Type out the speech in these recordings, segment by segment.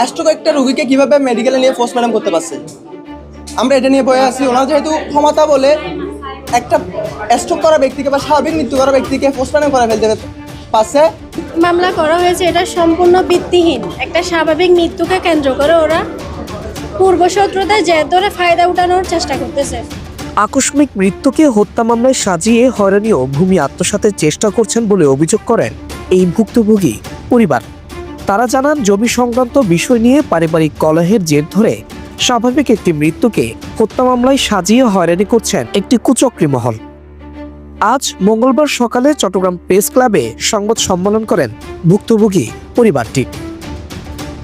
Stroke একটা রোগীকে কিভাবে মেডিকেলে নিয়ে পোস্টমর্টম করতে পারছে, আমরা এটা নিয়ে বয়ে আছি। ওনার যেহেতু ক্ষমতা বলে একটা স্ট্রোক করা ব্যক্তিকে বা স্বাভাবিক মৃত্যু করা ব্যক্তিকে পোস্টমর্টম করে ফেলতে পারছে। মামলা করা হয়েছে, এটা সম্পূর্ণ ভিত্তিহীন। একটা স্বাভাবিক মৃত্যুকে কেন্দ্র করে ওরা পূর্বশত্রুতার জের ধরে ফায়দা উঠানোর চেষ্টা করতেছে। আকস্মিক মৃত্যুকে হত্যা মামলায় সাজিয়ে হয়রানি ও ভূমি আত্মসাতের চেষ্টা করছেন বলে অভিযোগ করেন এই ভুক্তভোগী পরিবার। তারা জানান, জমি সংক্রান্ত বিষয় নিয়ে পারিবারিক কলহের জের ধরে স্বাভাবিক একটি মৃত্যুকে হত্যা মামলায় সাজিয়ে হয়রানি করছেন একটি কুচক্রী মহল। আজ মঙ্গলবার সকালে চট্টগ্রাম প্রেস ক্লাবে সংবাদ সম্মেলন করেন ভুক্তভোগী পরিবারটি।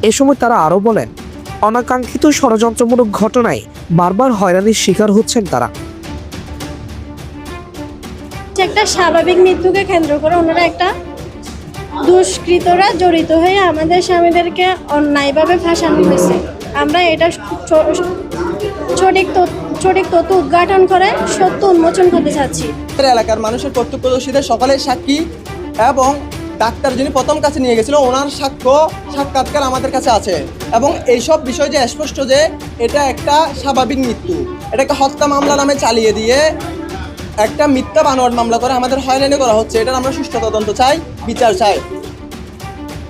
এ সময় তারা আরও বলেন, অনাকাঙ্ক্ষিত ষড়যন্ত্রমূলক ঘটনায় বারবার হয়রানির শিকার হচ্ছেন তারা। একটা স্বাভাবিক মৃত্যুকে কেন্দ্র করে ওনারা একটা দুষ্কৃতরা জড়িত হয়ে আমাদের স্বামীদেরকে অন্যায়ভাবে ফাঁসানো হয়েছে। আমরা এটা সঠিক তথ্য উদ্ঘাটন করে সত্য উন্মোচন করতে চাচ্ছি। এলাকার মানুষের প্রত্যক্ষদর্শীদের সকলের সাক্ষী এবং ডাক্তার যিনি প্রথম কাছে নিয়ে গেছিল ওনার সাক্ষাৎকার আমাদের কাছে আছে। এবং এইসব বিষয় যে স্পষ্ট যে এটা একটা স্বাভাবিক মৃত্যু, এটা একটা হত্যা মামলা নামে চালিয়ে দিয়ে একটা মিথ্যা বানোয়াট মামলা করে আমাদের হয়রানি করা হচ্ছে। এটার আমরা সুষ্ঠু তদন্ত চাই, বিচার চাই।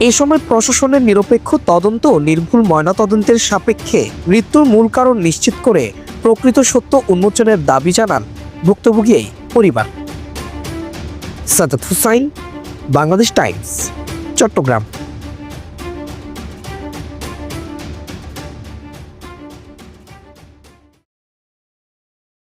এ সময় প্রশাসনের নিরপেক্ষ তদন্ত ও নির্ভুল ময়নাতদন্তের সাপেক্ষে মৃত্যুর মূল কারণ নিশ্চিত করে প্রকৃত সত্য উন্মোচনের দাবি জানান ভুক্তভোগী এই পরিবার। সাদাত হুসাইন, বাংলাদেশ টাইমস, চট্টগ্রাম।